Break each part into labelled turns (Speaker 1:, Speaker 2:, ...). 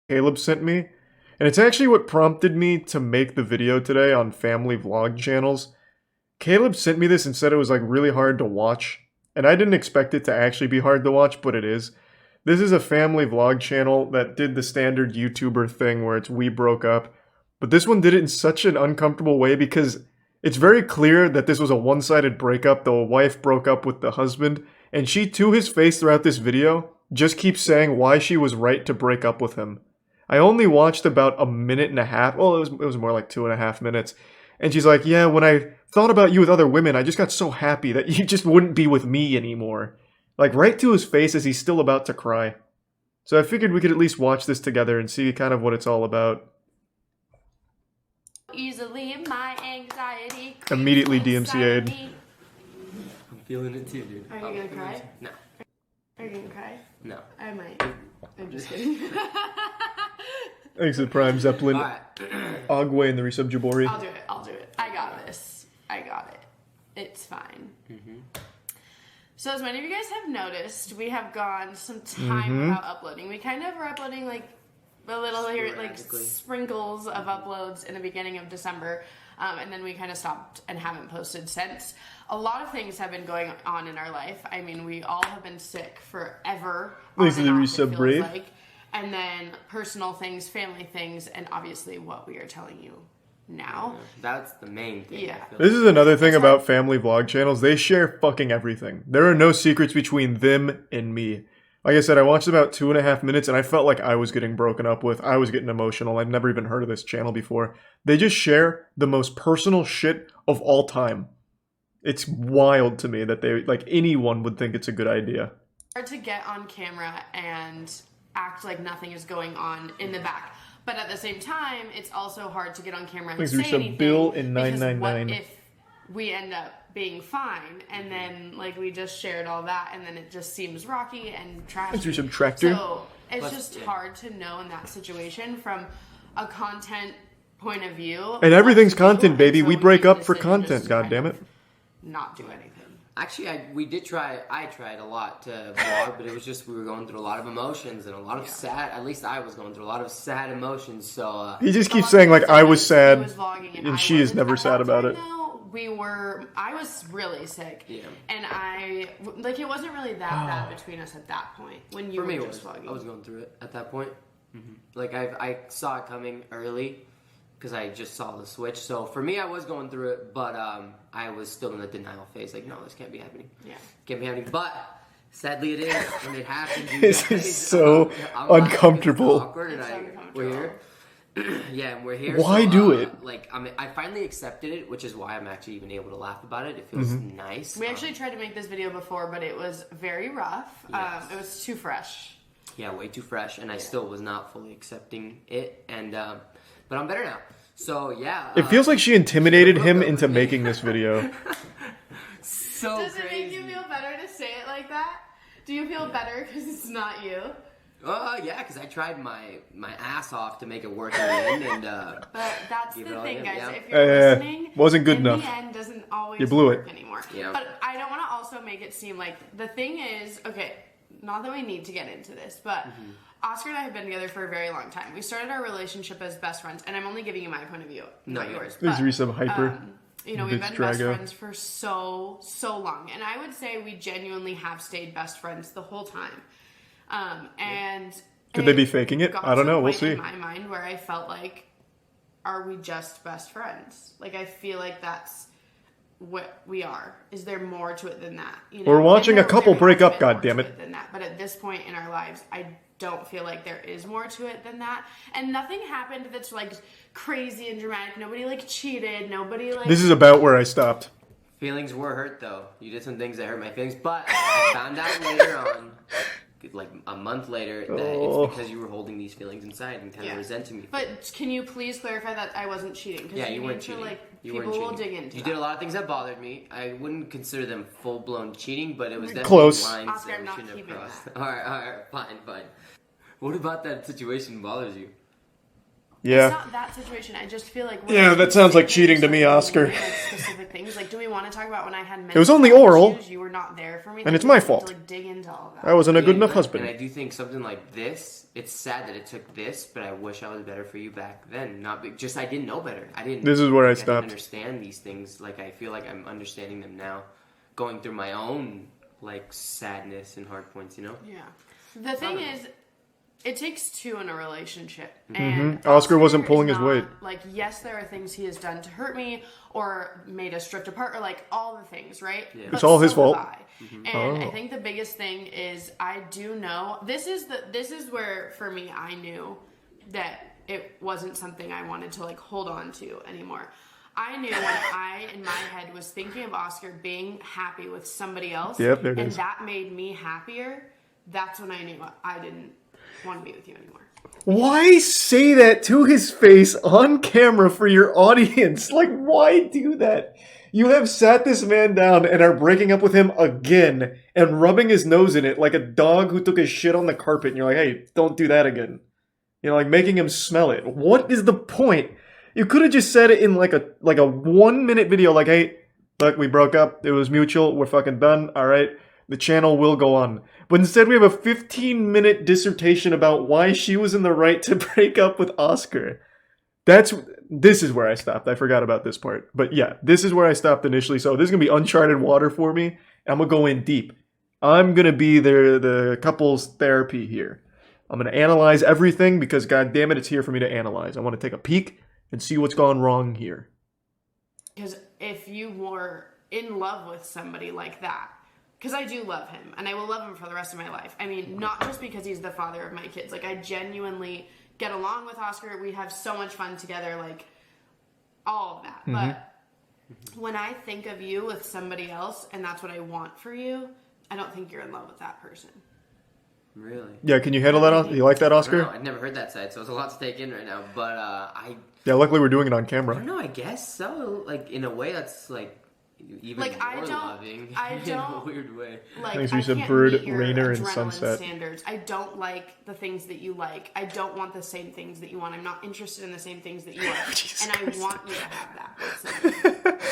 Speaker 1: Caleb sent me, and it's actually what prompted me to make the video today on family vlog channels. Caleb sent me this and said it was like really hard to watch, and I didn't expect it to actually be hard to watch, but it is. This is a family vlog channel that did the standard YouTuber thing where it's we broke up, but this one did it in such an uncomfortable way because it's very clear that this was a one-sided breakup. The wife broke up with the husband, and she, to his face throughout this video, just keeps saying why she was right to break up with him. I only watched about a minute and a half. Well, it was more like 2.5 minutes. And she's like, yeah, when I thought about you with other women, I just got so happy that you just wouldn't be with me anymore. Like, right to his face as he's still about to cry. So I figured we could at least watch this together and see kind of what it's all about.
Speaker 2: Easily my anxiety
Speaker 1: Immediately DMCA'd.
Speaker 3: I'm feeling it too, dude.
Speaker 2: Are you gonna cry?
Speaker 3: No.
Speaker 2: Are you gonna cry?
Speaker 3: No.
Speaker 2: I might. I'm just kidding.
Speaker 1: Thanks to Prime Zeppelin.
Speaker 3: Alright.
Speaker 1: Ogway and the Resub Jabori.
Speaker 2: I'll do it. I got this. I got it. It's fine. So as many of you guys have noticed, we have gone some time without uploading. We kind of were uploading like a little here, like sprinkles of uploads in the beginning of December. And then we kind of stopped and haven't posted since. A lot of things have been going on in our life. I mean, we all have been sick forever.
Speaker 1: Thanks to the Resub Brave.
Speaker 2: Like. And then personal things, family things, and obviously what we are telling you now.
Speaker 3: That's the main thing.
Speaker 2: Yeah.
Speaker 1: This is another thing about family vlog channels. They share fucking everything. There are no secrets between them and me. Like I said, I watched about 2.5 minutes and I felt like I was getting broken up with. I was getting emotional. I've never even heard of this channel before. They just share the most personal shit of all time. It's wild to me that they, like, anyone would think it's a good idea.
Speaker 2: Hard to get on camera and act like nothing is going on in the back. But at the same time, it's also hard to get on camera and say anything.
Speaker 1: Bill in
Speaker 2: because
Speaker 1: 999.
Speaker 2: what if we end up being fine and then like we just shared all that and then it just seems rocky and trashy.
Speaker 1: Thanks for some tractor.
Speaker 2: So it's just hard to know in that situation from a content point of view.
Speaker 1: And everything's content, baby. We break up for content, goddammit.
Speaker 2: Not do anything.
Speaker 3: Actually, I tried a lot to vlog, but it was just we were going through a lot of emotions and a lot of sad, at least I was going through a lot of sad emotions, so...
Speaker 1: He just keeps saying, like, I was sad,
Speaker 2: and
Speaker 1: she is never sad about it.
Speaker 2: I was really sick.
Speaker 3: Yeah.
Speaker 2: And it wasn't really that bad between us at that point, when you were just vlogging.
Speaker 3: I was going through it at that point. Like, I saw it coming early, because I just saw the switch. So for me, I was going through it, but I was still in the denial phase. Like, no, this can't be happening.
Speaker 2: Yeah.
Speaker 3: Can't be happening. But sadly, it is, and it happened.
Speaker 1: This is so uncomfortable.
Speaker 3: Awkward, and we're here. Yeah, and we're here.
Speaker 1: Why do it?
Speaker 3: Like, I finally accepted it, which is why I'm actually even able to laugh about it. It feels nice.
Speaker 2: We actually tried to make this video before, but it was very rough.
Speaker 3: Yes.
Speaker 2: It was too fresh.
Speaker 3: Yeah, way too fresh, and I still was not fully accepting it. And but I'm better now. So yeah,
Speaker 1: It feels like she intimidated him into making this video.
Speaker 3: So
Speaker 2: Does
Speaker 3: crazy.
Speaker 2: it make you feel better to say it like that? Do you feel better because it's not you?
Speaker 3: Yeah, because I tried my ass off to make it work in the end, and
Speaker 2: But that's the
Speaker 3: Give it all
Speaker 2: thing,
Speaker 3: in,
Speaker 2: guys.
Speaker 3: yeah.
Speaker 2: If you're listening,
Speaker 1: wasn't good
Speaker 2: in
Speaker 1: enough.
Speaker 2: the end doesn't always
Speaker 1: You blew
Speaker 2: work
Speaker 1: it.
Speaker 2: anymore.
Speaker 3: Yeah.
Speaker 2: But I don't want to also make it seem like the thing is, okay, not that we need to get into this, but Oscar and I have been together for a very long time. We started our relationship as best friends, and I'm only giving you my point of view, not yours.
Speaker 1: Thanks,
Speaker 2: But,
Speaker 1: Resub Hyper.
Speaker 2: you know, we've
Speaker 1: Bitch
Speaker 2: been best
Speaker 1: Drago.
Speaker 2: friends for so long, and I would say we genuinely have stayed best friends the whole time. And
Speaker 1: Could they be faking it?
Speaker 2: got
Speaker 1: I don't
Speaker 2: to a
Speaker 1: know. We'll
Speaker 2: point
Speaker 1: see.
Speaker 2: in my mind where I felt like, are we just best friends? Like, I feel like that's what we are. Is there more to it than that? You know?
Speaker 1: We're watching
Speaker 2: And
Speaker 1: a couple
Speaker 2: there
Speaker 1: break
Speaker 2: has
Speaker 1: up,
Speaker 2: been more to
Speaker 1: goddammit.
Speaker 2: it than that. But at this point in our lives, I don't feel like there is more to it than that. And nothing happened that's like crazy and dramatic. Nobody like cheated. Nobody like.
Speaker 1: This is about where I stopped.
Speaker 3: feelings were hurt though. You did some things that hurt my feelings, but I found out later on, like a month later, that it's because you were holding these feelings inside and kind of resenting me.
Speaker 2: But can you please clarify that I wasn't cheating?
Speaker 3: Yeah, you weren't cheating.
Speaker 2: People will dig into
Speaker 3: You
Speaker 2: that.
Speaker 3: did a lot of things that bothered me. I wouldn't consider them full-blown cheating, but it was definitely
Speaker 1: Close.
Speaker 3: lines
Speaker 2: Oscar,
Speaker 3: that
Speaker 2: I'm
Speaker 3: we
Speaker 2: not
Speaker 3: shouldn't have
Speaker 2: keeping
Speaker 3: crossed.
Speaker 2: that.
Speaker 3: Alright, fine. What about that situation bothers you?
Speaker 1: Yeah.
Speaker 2: It's not that situation. I just feel like...
Speaker 1: Yeah, that sounds like cheating to me, Oscar.
Speaker 2: Like specific things. Like, do we want to talk about when I had mental
Speaker 1: It was only
Speaker 2: health
Speaker 1: oral.
Speaker 2: issues? You were not there for me.
Speaker 1: And
Speaker 2: Like,
Speaker 1: it's my
Speaker 2: we need
Speaker 1: fault.
Speaker 2: To, like, dig into all that.
Speaker 1: I wasn't a good enough husband.
Speaker 3: And I do think something like this, it's sad that it took this, but I wish I was better for you back then. Just I didn't know better. I didn't.
Speaker 1: This is where I
Speaker 3: didn't
Speaker 1: stopped.
Speaker 3: understand these things. Like, I feel like I'm understanding them now, going through my own like sadness and hard points. You know.
Speaker 2: Yeah. The thing is, it takes two in a relationship.
Speaker 1: Mm-hmm.
Speaker 2: And
Speaker 1: Oscar wasn't pulling his
Speaker 2: not,
Speaker 1: weight.
Speaker 2: Like, yes, there are things he has done to hurt me or made us drift apart or, like, all the things, right?
Speaker 3: Yeah.
Speaker 1: It's all his
Speaker 2: so
Speaker 1: fault.
Speaker 2: have I. And I think the biggest thing is I do know, this is where, for me, I knew that it wasn't something I wanted to, like, hold on to anymore. I knew when I, in my head, was thinking of Oscar being happy with somebody else,
Speaker 1: Yep, there it
Speaker 2: and
Speaker 1: is.
Speaker 2: that made me happier, that's when I knew I didn't want to be with you anymore.
Speaker 1: Why say that to his face on camera for your audience? Like, why do that? You have sat this man down and are breaking up with him again and rubbing his nose in it like a dog who took his shit on the carpet, and you're like, hey, don't do that again. You know, like making him smell it. What is the point? You could have just said it in like a 1 minute video, like, hey, look, we broke up, it was mutual, we're fucking done, alright? The channel will go on. But instead we have a 15-minute dissertation about why she was in the right to break up with Oscar. This is where I stopped. I forgot about this part. But yeah, this is where I stopped initially. So this is going to be uncharted water for me. I'm going to go in deep. I'm going to be the couple's therapy here. I'm going to analyze everything because, god damn it, it's here for me to analyze. I want to take a peek and see what's gone wrong here.
Speaker 2: Because if you were in love with somebody like that, because I do love him, and I will love him for the rest of my life. I mean, not just because he's the father of my kids. Like, I genuinely get along with Oscar. We have so much fun together, like, all of that.
Speaker 1: Mm-hmm.
Speaker 2: But when I think of you with somebody else, and that's what I want for you, I don't think you're in love with that person.
Speaker 3: Really?
Speaker 1: Yeah, can you handle that? You like that,
Speaker 3: I
Speaker 1: Oscar?
Speaker 3: don't know. I've never heard that side, so it's a lot to take in right now. But
Speaker 1: Yeah, luckily we're doing it on
Speaker 3: I
Speaker 1: camera.
Speaker 3: don't know. I guess so. Like, in a way, that's like even
Speaker 2: Like, I
Speaker 3: more
Speaker 2: don't-
Speaker 3: loving.
Speaker 2: I
Speaker 3: in a
Speaker 2: don't-
Speaker 3: weird way.
Speaker 2: Like,
Speaker 1: Thanks,
Speaker 2: I
Speaker 1: we said
Speaker 2: can't
Speaker 1: Bird,
Speaker 2: meet your
Speaker 1: Rainer, and
Speaker 2: adrenaline
Speaker 1: Sunset.
Speaker 2: standards. I don't like the things that you like. I don't want the same things that you want. I'm not interested in the same things that you like.
Speaker 1: Jesus
Speaker 2: and I
Speaker 1: Christ.
Speaker 2: want you to have that with somebody.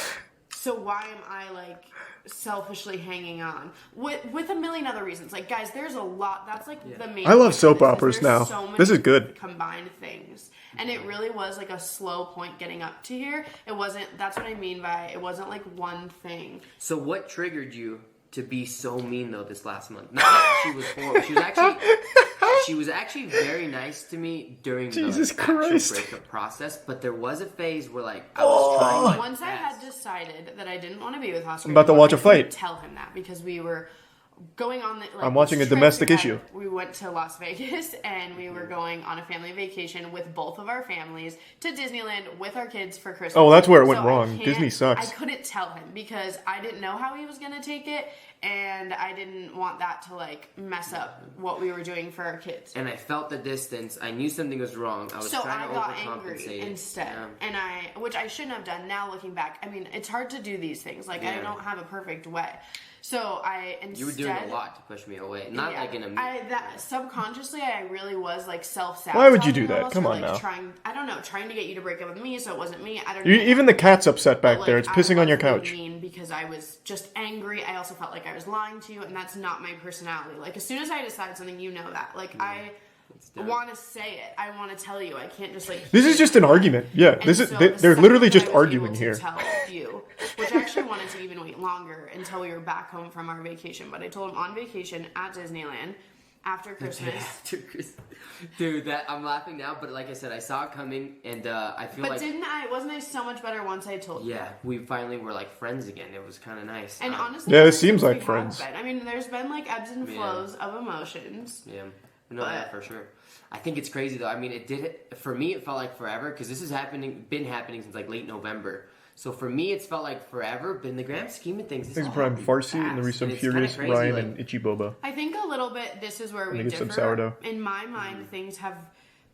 Speaker 2: So why am I, like, selfishly hanging on? With a million other reasons. Like, guys, there's a lot. That's, like, the main
Speaker 1: I love
Speaker 2: point of
Speaker 1: soap
Speaker 2: this, is
Speaker 1: operas
Speaker 2: there's
Speaker 1: now.
Speaker 2: so many
Speaker 1: This is good.
Speaker 2: combined things. And it really was, like, a slow point getting up to here. It wasn't, that's what I mean by, it wasn't, like, one thing.
Speaker 3: So what triggered you to be so mean though this last month? Not that she was horrible. She was actually very nice to me during
Speaker 1: Jesus
Speaker 3: the actual
Speaker 1: Christ.
Speaker 3: breakup process. But there was a phase where like I was trying my
Speaker 2: Once I had
Speaker 3: best.
Speaker 2: decided that I didn't want to be with Oscar,
Speaker 1: I'm about to watch a
Speaker 2: I couldn't
Speaker 1: fight.
Speaker 2: Tell him that because we were going on the. Like,
Speaker 1: I'm watching
Speaker 2: this
Speaker 1: a
Speaker 2: trip
Speaker 1: domestic
Speaker 2: we had.
Speaker 1: issue.
Speaker 2: We went to Las Vegas and we were going on a family vacation with both of our families to Disneyland with our kids for Christmas.
Speaker 1: Oh, that's where it went
Speaker 2: I
Speaker 1: wrong.
Speaker 2: can't-
Speaker 1: Disney sucks.
Speaker 2: I couldn't tell him because I didn't know how he was going to take it, and I didn't want that to like mess up what we were doing for our kids.
Speaker 3: And I felt the distance. I knew something was wrong. I was
Speaker 2: So
Speaker 3: trying
Speaker 2: I
Speaker 3: to
Speaker 2: got
Speaker 3: overcompensate.
Speaker 2: angry instead,
Speaker 3: Yeah.
Speaker 2: which I shouldn't have done. Now looking back, I mean, it's hard to do these things. Like I
Speaker 3: Yeah.
Speaker 2: don't have a perfect way, so I instead.
Speaker 3: You were doing a lot to push me away. Not
Speaker 2: Yeah,
Speaker 3: like in a
Speaker 2: subconsciously, I really was like self-sabotaging.
Speaker 1: Why would you do that?
Speaker 2: almost,
Speaker 1: Come
Speaker 2: or,
Speaker 1: on
Speaker 2: like,
Speaker 1: now.
Speaker 2: Trying to get you to break up with me, so it wasn't me. I don't
Speaker 1: You,
Speaker 2: know.
Speaker 1: even the cat's upset back
Speaker 2: But,
Speaker 1: there.
Speaker 2: like,
Speaker 1: It's pissing on your
Speaker 2: I wasn't
Speaker 1: couch.
Speaker 2: being mean because I was just angry. I also felt like I was lying to you, and that's not my personality. Like as soon as I decide something, you know that. Like I
Speaker 3: done.
Speaker 2: want to say it. I want to tell you. I can't just like.
Speaker 1: This is just an argument. Yeah,
Speaker 2: And
Speaker 1: this is
Speaker 2: so
Speaker 1: they're
Speaker 2: the second
Speaker 1: literally
Speaker 2: that I
Speaker 1: just
Speaker 2: was
Speaker 1: arguing
Speaker 2: able to
Speaker 1: here.
Speaker 2: Tell you, which I actually wanted to even wait longer until we were back home from our vacation. But I told him on vacation at Disneyland after Christmas.
Speaker 3: After Christmas. Dude, that I'm laughing now, but like I said, I saw it coming, and I feel
Speaker 2: But
Speaker 3: like
Speaker 2: wasn't I so much better once I told you?
Speaker 3: yeah, we finally were like friends again. It was kind of nice.
Speaker 2: And honestly,
Speaker 1: Yeah, it
Speaker 2: ever
Speaker 1: seems
Speaker 2: since
Speaker 1: like
Speaker 2: we have
Speaker 1: friends.
Speaker 2: been- I mean, there's been like ebbs and
Speaker 3: Yeah.
Speaker 2: flows of emotions.
Speaker 3: Yeah, no, yeah, for sure. I think it's crazy though. I mean, for me. It felt like forever because this has been happening since like late November. So for me, it's felt like forever. But in the grand scheme of things, it's
Speaker 1: Thanks,
Speaker 3: all
Speaker 1: Prime
Speaker 3: happened
Speaker 1: Farsi
Speaker 3: fast.
Speaker 1: and the Recent
Speaker 3: And it's kinda
Speaker 1: Furious,
Speaker 3: crazy,
Speaker 1: Ryan,
Speaker 3: like-
Speaker 1: and Itchy Boba.
Speaker 2: I think a little bit. This is where we
Speaker 1: get
Speaker 2: differ.
Speaker 1: some sourdough.
Speaker 2: In my mind, things have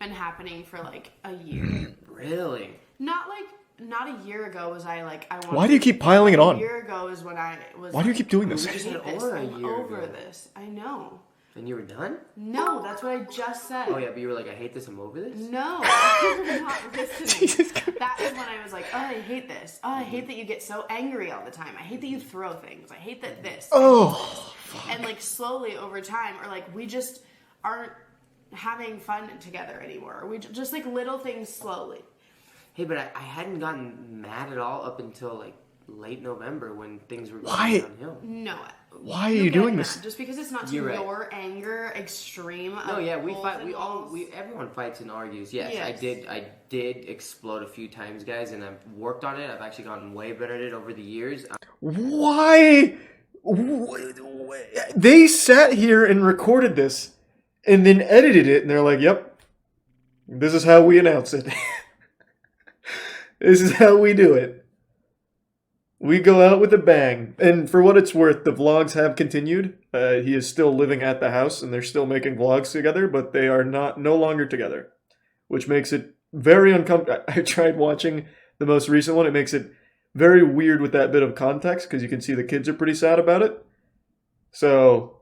Speaker 2: been happening for like a year.
Speaker 3: Really.
Speaker 2: Not a year ago was I like I wanted.
Speaker 1: Why do you keep piling it on?
Speaker 2: A year ago is when I was.
Speaker 1: Why do you
Speaker 2: like,
Speaker 1: keep doing this?
Speaker 2: I
Speaker 3: We just
Speaker 2: hate
Speaker 3: had
Speaker 2: this.
Speaker 3: over a
Speaker 2: I'm
Speaker 3: year
Speaker 2: over
Speaker 3: ago.
Speaker 2: this. I know.
Speaker 3: And you were done?
Speaker 2: No, that's what I just said.
Speaker 3: Oh, yeah, but you were like, I hate this, I'm over this?
Speaker 2: No, you're not listening. That is when I was like, oh, I hate this. Oh, I hate that you get so angry all the time. I hate that you throw things. I hate that this.
Speaker 1: Oh.
Speaker 2: And like slowly over time, or like we just aren't having fun together anymore. We just like little things slowly.
Speaker 3: Hey, but I hadn't gotten mad at all up until like late November when things were going downhill.
Speaker 2: No.
Speaker 1: Why are you doing this?
Speaker 2: Just because it's not to your anger extreme.
Speaker 3: No, yeah, we fight. Everyone fights and argues. Yes, I did explode a few times, guys, and I've worked on it. I've actually gotten way better at it over the years.
Speaker 1: Why? They sat here and recorded this, and then edited it, and they're like, "Yep, this is how we announce it. This is how we do it." We go out with a bang. And for what it's worth, the vlogs have continued. He is still living at the house, and they're still making vlogs together, but they are no longer together, which makes it very uncomfortable. I tried watching the most recent one. It makes it very weird with that bit of context, because you can see the kids are pretty sad about it. So,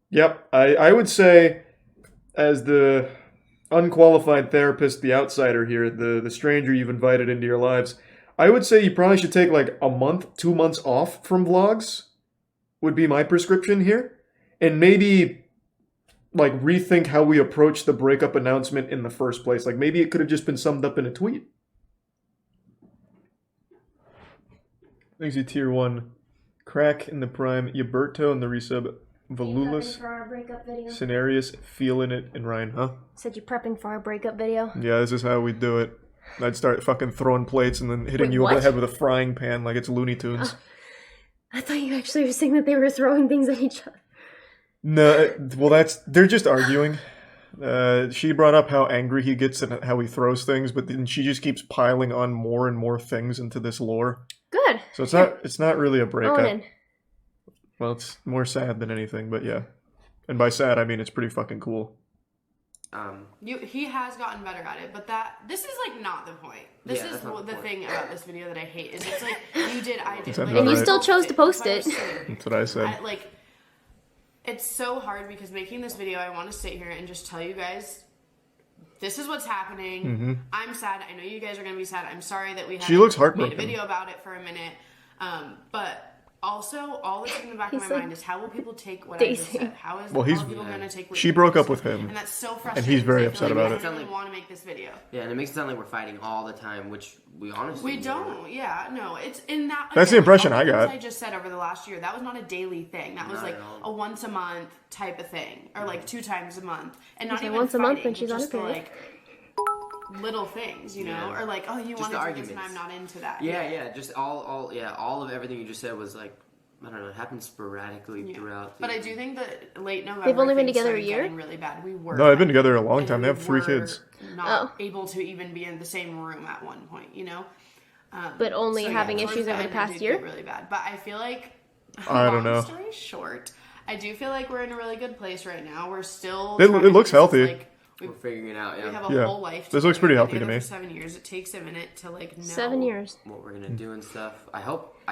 Speaker 1: yep, I would say, as the unqualified therapist, the outsider here, the stranger you've invited into your lives, I would say you probably should take like a month, 2 months off from vlogs, would be my prescription here. And maybe like rethink how we approach the breakup announcement in the first place. Like maybe it could have just been summed up in a tweet. Thanks you, Tier 1. Crack in the Prime, Yaberto in the resub, Volulis, Scenarius, Feeling It, and Ryan, huh?
Speaker 4: Said you're prepping for our breakup video?
Speaker 1: Yeah, this is how we do it. I'd start fucking throwing plates and then hitting you over the head with a frying pan like it's Looney Tunes.
Speaker 4: I thought you actually were saying that they were throwing things at each other.
Speaker 1: No, well they're just arguing. She brought up how angry he gets and how he throws things, but then she just keeps piling on more and more things into this lore.
Speaker 4: Good.
Speaker 1: So it's not really a breakup. Well, it's more sad than anything, but yeah. And by sad, I mean it's pretty fucking cool.
Speaker 2: He has gotten better at it, but this is like not the point. This is the thing about this video that I hate is it's like you did, I did, like,
Speaker 4: and you still chose to post it.
Speaker 1: That's what I said.
Speaker 2: It's so hard because making this video, I want to sit here and just tell you guys, this is what's happening. Mm-hmm. I'm sad. I know you guys are gonna be sad. I'm sorry that we haven't made a video about it for a minute, but. Also, all that's in the back of my mind is how will people take what I just said? How are people going to take what
Speaker 1: she broke up with him.
Speaker 2: And that's so frustrating.
Speaker 1: And he's very upset about it.
Speaker 2: I really want to make this video.
Speaker 3: Yeah, and it makes it sound like we're fighting all the time, which we honestly
Speaker 2: don't. Yeah, no. It's in that.
Speaker 1: That's the impression I got.
Speaker 2: I just said over the last year, that was not a daily thing. That was like a once a month type of thing. Or like 2 times a month. And not even
Speaker 4: once a month when she's on a period.
Speaker 2: Little things, you know, or like, oh, you want to do this and I'm not into that.
Speaker 3: Yeah, just all of everything you just said was like, I don't know, it happens sporadically throughout.
Speaker 2: But I do think that late November,
Speaker 4: they've only been together a year.
Speaker 2: Really bad. We were.
Speaker 1: No, they've been together a long time. They have 3 kids.
Speaker 2: Not able to even be in the same room at one point, you know.
Speaker 4: But only having issues over the past year.
Speaker 2: Really bad. But I feel like.
Speaker 1: I don't know.
Speaker 2: Story short, I do feel like we're in a really good place right now. We're still.
Speaker 1: It looks healthy.
Speaker 3: We're figuring it out. Yeah.
Speaker 2: We have a whole life.
Speaker 1: This looks pretty healthy to me.
Speaker 2: For 7 years, it takes a minute to like know
Speaker 4: 7 years.
Speaker 3: What we're gonna do and stuff. I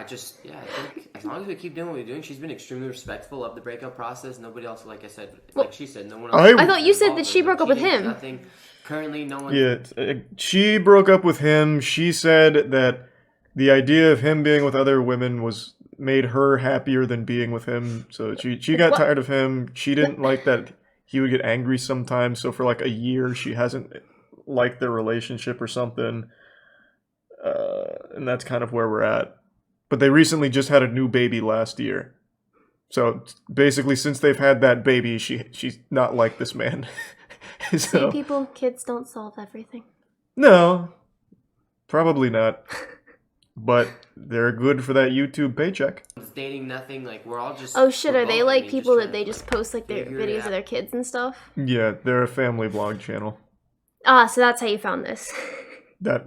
Speaker 3: think as long as we keep doing what we're doing, she's been extremely respectful of the breakup process. Nobody else, like I said, like she said, no one else.
Speaker 4: I thought you said that she broke up with him.
Speaker 3: Nothing. Currently, no one.
Speaker 1: Yeah, she broke up with him. She said that the idea of him being with other women made her happier than being with him. So she got tired of him. She didn't like that. He would get angry sometimes, so for like a year, she hasn't liked their relationship or something. And that's kind of where we're at. But they recently just had a new baby last year. So basically, since they've had that baby, she's not like this man.
Speaker 4: So, see, kids don't solve everything.
Speaker 1: No, probably not. But they're good for that YouTube paycheck.
Speaker 3: Dating, nothing, like we're all just.
Speaker 4: Oh shit! Are they like people that they just post like their videos of their kids and stuff?
Speaker 1: Yeah, they're a family vlog channel.
Speaker 4: Ah, so that's how you found this.
Speaker 1: Yeah.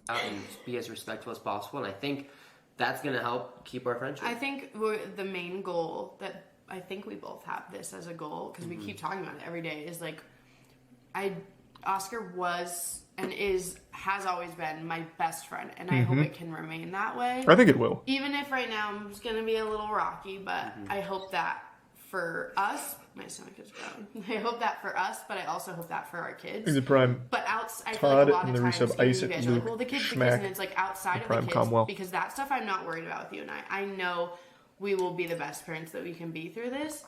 Speaker 3: Out and be as respectful as possible, and I think that's gonna help keep our friendship.
Speaker 2: I think the main goal that I think we both have this as a goal because we keep talking about it every day is like, Oscar was. And has always been my best friend, and I hope it can remain that way.
Speaker 1: I think it will.
Speaker 2: Even if right now it's going to be a little rocky, but I hope that for us. My stomach is growling. I hope that for us, but I also hope that for our kids.
Speaker 1: He's a prime.
Speaker 2: But I feel
Speaker 1: Todd
Speaker 2: like a lot
Speaker 1: and
Speaker 2: of
Speaker 1: the
Speaker 2: times
Speaker 1: resub Isaac,
Speaker 2: you guys are like,
Speaker 1: Luke,
Speaker 2: well, the kids,
Speaker 1: Schmack,
Speaker 2: and it's like outside of the kids,
Speaker 1: Cromwell.
Speaker 2: because that stuff I'm not worried about with you and I. I know we will be the best parents that we can be through this.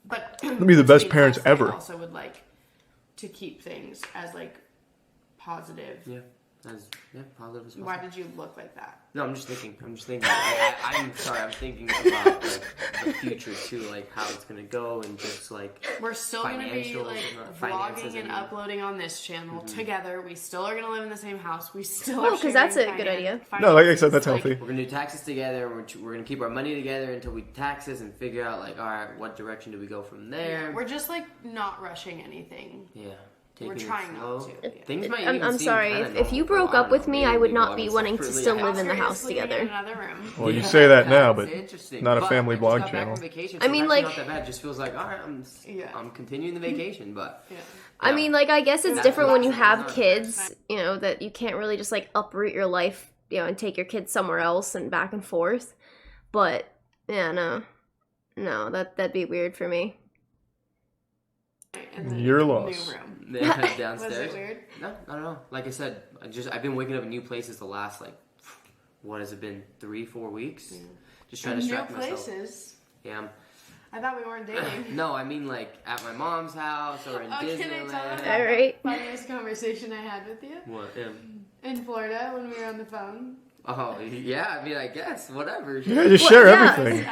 Speaker 2: But
Speaker 1: We'll be the best parents ever.
Speaker 2: I also would like to keep things as like positive.
Speaker 3: Yeah. Positive as well.
Speaker 2: Why did you look like that?
Speaker 3: No, I'm just thinking. I'm sorry. I'm thinking about like the future too, like how it's gonna go, and just like
Speaker 2: we're still gonna be like vlogging and uploading on this channel together. We still are gonna live in the same house. We still are.
Speaker 4: because that's a good idea.
Speaker 1: No, like I said, that's healthy.
Speaker 3: We're gonna do taxes together. We're gonna keep our money together until we taxes and figure out like, all right, what direction do we go from there?
Speaker 2: We're just like not rushing anything.
Speaker 3: Yeah.
Speaker 2: We're trying not to. Yeah.
Speaker 3: Things might
Speaker 4: I'm sorry. If you broke up with me, I would not be wanting to still live in the house together.
Speaker 2: In another room.
Speaker 1: Well, you say that now, but
Speaker 3: interesting.
Speaker 1: not a family
Speaker 3: I just
Speaker 1: vlog
Speaker 3: got back
Speaker 1: channel.
Speaker 3: from vacation,
Speaker 4: I
Speaker 3: so
Speaker 4: mean,
Speaker 3: it's
Speaker 4: like-
Speaker 3: actually not that bad. It just feels like, all right, I'm continuing the vacation, but
Speaker 2: Yeah.
Speaker 4: I mean, like, I guess it's
Speaker 3: That's
Speaker 4: different when you
Speaker 3: not-
Speaker 4: have
Speaker 3: not-
Speaker 4: kids, you know, that you can't really just, like, uproot your life, you know, and take your kids somewhere else and back and forth. But, yeah, no, that'd be weird for me.
Speaker 2: And then
Speaker 1: Your
Speaker 2: new
Speaker 1: loss.
Speaker 2: room.
Speaker 3: downstairs.
Speaker 2: Was it weird?
Speaker 3: No, not at all. Like I said, I've been waking up in new places the last like, what has it been, 3-4 weeks?
Speaker 2: Yeah.
Speaker 3: Just trying to
Speaker 2: New
Speaker 3: distract myself.
Speaker 2: places.
Speaker 3: Yeah.
Speaker 2: I thought we weren't dating.
Speaker 3: No, I mean like at my mom's house or in
Speaker 2: Oh, can I tell
Speaker 3: Disneyland.
Speaker 2: them
Speaker 4: All right.
Speaker 2: the funniest conversation I had with you?
Speaker 3: What?
Speaker 2: In Florida when we were on the phone.
Speaker 3: Oh yeah, I mean I guess whatever.
Speaker 1: Yeah, just
Speaker 4: Well,
Speaker 1: share
Speaker 4: yeah.
Speaker 1: everything.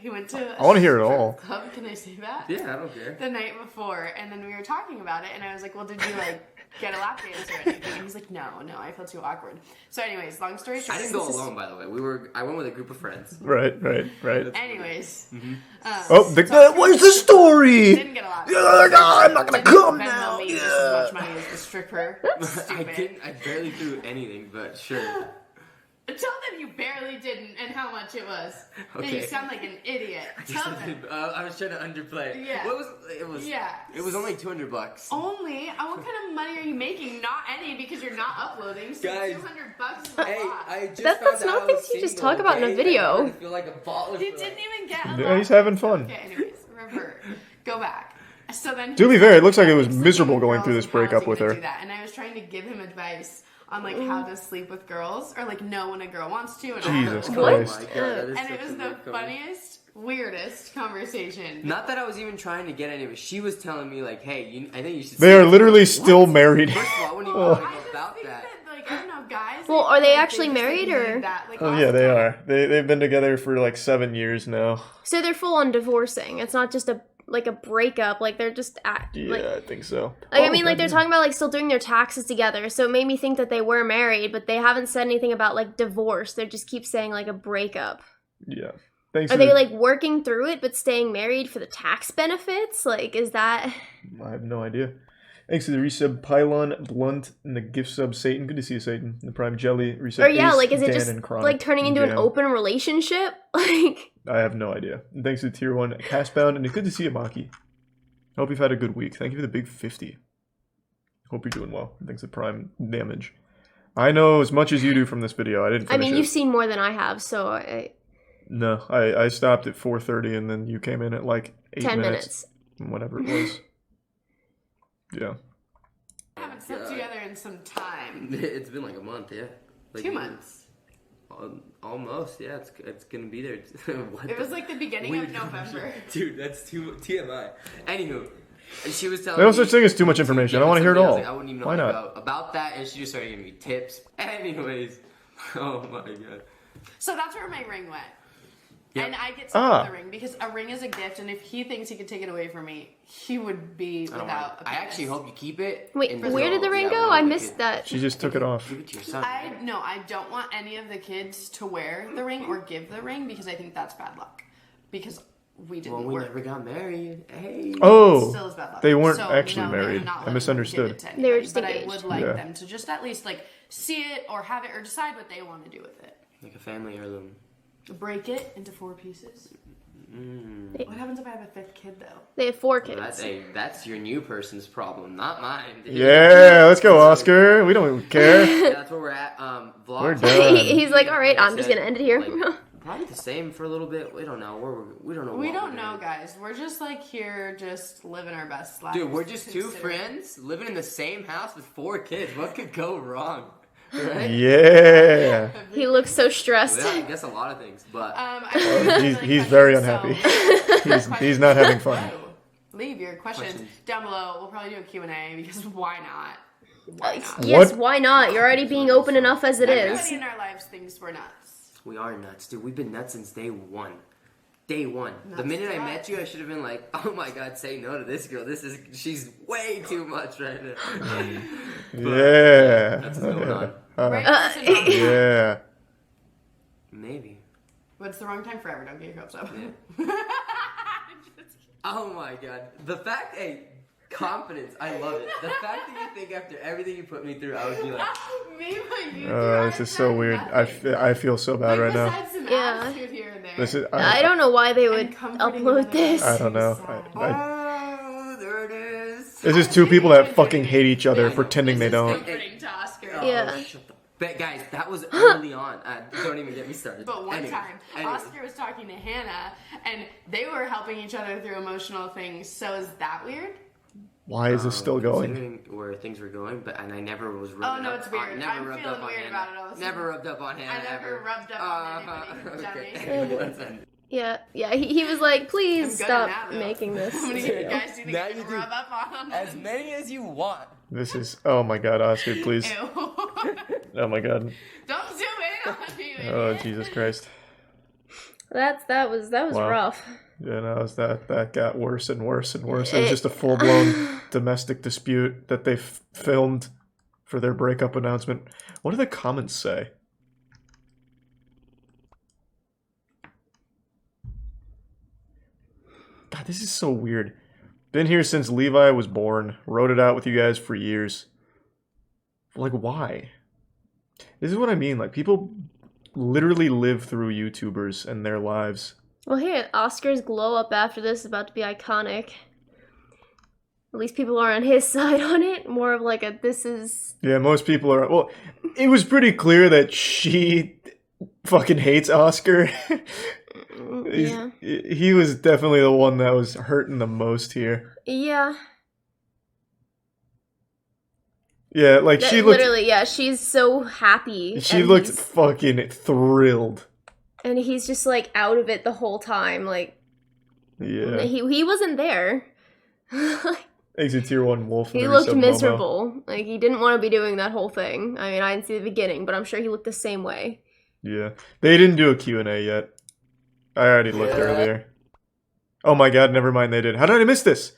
Speaker 2: He went to
Speaker 1: I want to hear it all.
Speaker 2: club, can I say that?
Speaker 3: Yeah, I don't care.
Speaker 2: The night before, and then we were talking about it, and I was like, well, did you, like, get a lap dance or anything? And he's like, no, I felt too awkward. So anyways, long story short.
Speaker 3: I didn't go alone, by the way. I went with a group of friends.
Speaker 1: Right.
Speaker 2: Anyways.
Speaker 1: Oh, where's the story?
Speaker 2: Didn't get a lap
Speaker 1: Yeah,
Speaker 2: dance.
Speaker 1: I'm not gonna
Speaker 2: Didn't
Speaker 1: come
Speaker 2: Venmo
Speaker 1: now.
Speaker 2: me just
Speaker 1: Yeah.
Speaker 2: as much money as the stripper. Stupid.
Speaker 3: I barely threw anything, but sure.
Speaker 2: Tell them you barely didn't and how much it was.
Speaker 3: Okay.
Speaker 2: You sound like an idiot. Tell them.
Speaker 3: I was trying to underplay.
Speaker 2: Yeah.
Speaker 3: What was it? Was
Speaker 2: Yeah.
Speaker 3: It was only $200.
Speaker 2: Only? What kind of money are you making? Not any, because you're not uploading. So
Speaker 3: Guys.
Speaker 2: $200 is a
Speaker 3: Hey,
Speaker 2: lot.
Speaker 3: I just
Speaker 4: That's
Speaker 3: found
Speaker 4: not
Speaker 3: out I
Speaker 4: things
Speaker 3: was
Speaker 4: you just
Speaker 3: single,
Speaker 4: talk about in a
Speaker 3: okay?
Speaker 4: video.
Speaker 3: I feel like a baller.
Speaker 2: You
Speaker 3: for
Speaker 2: didn't even get a
Speaker 1: Yeah,
Speaker 2: lot.
Speaker 1: he's having fun.
Speaker 2: Okay, anyways, revert. Go back. So then
Speaker 1: To be fair, it looks like it was
Speaker 2: sleeping
Speaker 1: miserable
Speaker 2: with
Speaker 1: going
Speaker 2: girls
Speaker 1: through this
Speaker 2: and how is
Speaker 1: breakup
Speaker 2: he
Speaker 1: with
Speaker 2: gonna
Speaker 1: her.
Speaker 2: do that? And I was trying to give him advice on like how to sleep with girls, or like know when a girl wants to. And
Speaker 1: Jesus
Speaker 2: all that.
Speaker 1: Christ.
Speaker 3: Oh my God, that is
Speaker 2: And
Speaker 3: such
Speaker 2: it was
Speaker 3: a
Speaker 2: the
Speaker 3: weird comment.
Speaker 2: funniest, weirdest conversation.
Speaker 3: Not that I was even trying to get any of it. She was telling me like, "Hey, I think you should."
Speaker 1: They are
Speaker 3: sleep."
Speaker 1: literally
Speaker 3: What?
Speaker 1: still married.
Speaker 3: First of all, I wouldn't even
Speaker 1: Oh.
Speaker 3: want to
Speaker 2: I
Speaker 3: go
Speaker 2: just
Speaker 3: about
Speaker 2: think
Speaker 3: that.
Speaker 2: like, I don't know, guys.
Speaker 4: Well,
Speaker 2: like,
Speaker 4: are they
Speaker 2: like,
Speaker 4: actually
Speaker 2: just, like,
Speaker 4: married,
Speaker 2: need
Speaker 4: or-
Speaker 2: that, like,
Speaker 1: Oh
Speaker 2: all
Speaker 1: yeah,
Speaker 2: the
Speaker 1: they
Speaker 2: time.
Speaker 1: are. They've been together for like 7 years now.
Speaker 4: So they're full on divorcing. It's not just a breakup. Like, they're just
Speaker 1: Yeah,
Speaker 4: like.
Speaker 1: I think so.
Speaker 4: Like, I
Speaker 1: Oh,
Speaker 4: mean, like, they're
Speaker 1: goddamn.
Speaker 4: talking about, like, still doing their taxes together, so it made me think that they were married, but they haven't said anything about, like, divorce. They just keep saying, like, a breakup.
Speaker 1: Yeah. Thanks.
Speaker 4: Are
Speaker 1: to
Speaker 4: they,
Speaker 1: the-
Speaker 4: like, working through it, but staying married for the tax benefits? Like, is that...
Speaker 1: I have no idea. Thanks to the resub Pylon, Blunt, and the gift sub Satan. Good to see you, Satan. The Prime Jelly, resub
Speaker 4: Or, yeah,
Speaker 1: Ace,
Speaker 4: like, is it
Speaker 1: Dan,
Speaker 4: just,
Speaker 1: and Chronic,
Speaker 4: like, turning
Speaker 1: and
Speaker 4: into an
Speaker 1: Jam.
Speaker 4: open relationship? Like...
Speaker 1: I have no idea. And thanks to Tier 1 Castbound, and it's good to see you, Maki. Hope you've had a good week. Thank you for the big 50. Hope you're doing well. Thanks to Prime Damage. I know as much as you do from this video. I didn't
Speaker 4: I
Speaker 1: finish
Speaker 4: mean,
Speaker 1: it.
Speaker 4: you've seen more than I have, so
Speaker 1: No, I stopped at 4:30, and then you came in at like 8
Speaker 4: 10
Speaker 1: minutes. Whatever it was. Yeah.
Speaker 2: We haven't slept together in some time.
Speaker 3: It's been like a month, yeah. Like
Speaker 2: 2 months.
Speaker 3: Almost, yeah. It's gonna be there. What
Speaker 2: It
Speaker 3: the-
Speaker 2: was like the beginning of November.
Speaker 3: Dude, that's too TMI. Anywho, and she was telling
Speaker 1: There's no
Speaker 3: me
Speaker 1: such thing as too much information. I want to hear it
Speaker 3: something, I
Speaker 1: all.
Speaker 3: was like, I wouldn't even know
Speaker 1: Why
Speaker 3: anything
Speaker 1: not?
Speaker 3: about that, and she just started giving me tips. Anyways, oh my God.
Speaker 2: So that's where my ring went.
Speaker 3: Yep.
Speaker 2: And I get to keep the ring because a ring is a gift, and if he thinks he could take it away from me, he would be
Speaker 3: I don't
Speaker 2: without
Speaker 3: want-
Speaker 2: a
Speaker 3: I actually
Speaker 2: penis.
Speaker 3: hope you keep it.
Speaker 4: Wait,
Speaker 3: until-
Speaker 4: where did the ring
Speaker 3: yeah,
Speaker 4: go?
Speaker 3: one
Speaker 4: I
Speaker 3: of the
Speaker 4: missed
Speaker 3: kids.
Speaker 4: that.
Speaker 1: She just took it off.
Speaker 3: Give it to your son.
Speaker 2: I don't want any of the kids to wear the ring or give the ring because I think that's bad luck. Because we didn't
Speaker 3: Well, we
Speaker 2: work.
Speaker 3: never got married. Hey.
Speaker 2: It
Speaker 1: Oh,
Speaker 2: still is bad luck.
Speaker 1: they weren't
Speaker 2: So,
Speaker 1: actually
Speaker 2: no,
Speaker 1: married.
Speaker 2: I'm not
Speaker 1: I
Speaker 2: letting
Speaker 1: misunderstood.
Speaker 2: them give it to
Speaker 4: They were
Speaker 2: anybody,
Speaker 4: just
Speaker 2: but I
Speaker 4: engaged.
Speaker 2: would like
Speaker 1: Yeah.
Speaker 2: them to just at least like see it or have it or decide what they want to do with it.
Speaker 3: Like a family heirloom.
Speaker 2: Break it into 4 pieces.
Speaker 3: Mm.
Speaker 2: What happens if I have a 5th kid though?
Speaker 4: They have 4
Speaker 3: Well,
Speaker 4: kids.
Speaker 3: that's your new person's problem, not mine.
Speaker 1: Yeah, let's go, Oscar. We don't care.
Speaker 3: Yeah, that's where we're at. Vlog.
Speaker 1: We're done.
Speaker 4: He's like, all right,
Speaker 3: Like I
Speaker 4: I'm just
Speaker 3: said,
Speaker 4: gonna end it here.
Speaker 3: like, Probably the same for a little bit. We don't know. We don't know.
Speaker 2: We don't know, guys. We're just like here, just living our best lives.
Speaker 3: Dude, we're just two friends living in the same house with 4 kids. What could go wrong? Right?
Speaker 1: Yeah.
Speaker 4: He looks so stressed.
Speaker 3: Well, I guess a lot of things, but
Speaker 1: He's very unhappy. He's not having fun.
Speaker 2: Leave your questions down below. We'll probably do a Q&A because why not?
Speaker 4: Yes, why not? You're already being open enough as it is.
Speaker 2: Everybody in our lives thinks we're nuts.
Speaker 3: We are nuts, dude. We've been nuts since day one. Day one. The minute I met you, I should have been like, oh my god, say no to this girl. She's way too much right now.
Speaker 1: Yeah.
Speaker 3: That's what's going on.
Speaker 2: Right?
Speaker 1: Yeah.
Speaker 3: Maybe.
Speaker 2: What's the wrong time forever? Don't get your hopes up.
Speaker 3: Yeah. Oh my god. The fact, confidence. I love it. The fact that you think after everything you put me through, I would be like...
Speaker 1: This is so weird. I feel so bad right now.
Speaker 2: Yeah.
Speaker 4: I don't know why they would upload this.
Speaker 1: I don't know.
Speaker 3: Oh, there it is.
Speaker 1: This is 2 people that fucking hate each other pretending they don't.
Speaker 4: Yeah.
Speaker 3: But guys, that was early on. Don't even get me started.
Speaker 2: But one time, Oscar was talking to Hannah, and they were helping each other through emotional things. So is that weird?
Speaker 1: Why is this still going?
Speaker 3: Considering where things were going, and I never was rubbing
Speaker 2: up. Oh, no, it's weird. I'm
Speaker 3: rubbed
Speaker 2: feeling
Speaker 3: up on
Speaker 2: weird
Speaker 3: Hannah.
Speaker 2: about it all the time.
Speaker 3: Never rubbed up on Hannah,
Speaker 2: I never rubbed up on anybody.
Speaker 4: Yeah, he was like, please stop making this.
Speaker 2: How many guys do you think I can rub up on?
Speaker 3: As many as you want.
Speaker 1: This is, oh my god, Oscar, please.
Speaker 2: Ew.
Speaker 1: Oh my god.
Speaker 2: Don't zoom in on me.
Speaker 1: Oh, Jesus Christ.
Speaker 4: That was
Speaker 1: Wow.
Speaker 4: rough.
Speaker 1: Yeah, no, that got worse and worse and worse. It was just a full-blown domestic dispute that they filmed for their breakup announcement. What do the comments say? God, this is so weird. Been here since Levi was born. Wrote it out with you guys for years. Like, why? This is what I mean. Like, people literally live through YouTubers and their lives.
Speaker 4: Well, here, Oscar's glow up after this is about to be iconic. At least people are on his side on it. More of like a, this is...
Speaker 1: Yeah, most people are... Well, it was pretty clear that she fucking hates Oscar.
Speaker 4: Yeah.
Speaker 1: He was definitely the one that was hurting the most here.
Speaker 4: Yeah.
Speaker 1: Yeah, like she looked...
Speaker 4: Literally, yeah, she's so happy.
Speaker 1: She looked fucking thrilled.
Speaker 4: And he's just like out of it the whole time, like...
Speaker 1: Yeah.
Speaker 4: He wasn't there.
Speaker 1: Exit Tier 1 Wolf.
Speaker 4: He looked miserable. Momo. Like, he didn't want to be doing that whole thing. I mean, I didn't see the beginning, but I'm sure he looked the same way.
Speaker 1: Yeah. They didn't do a Q&A yet. I already looked earlier. Oh my god, never mind, they did. How did I miss this?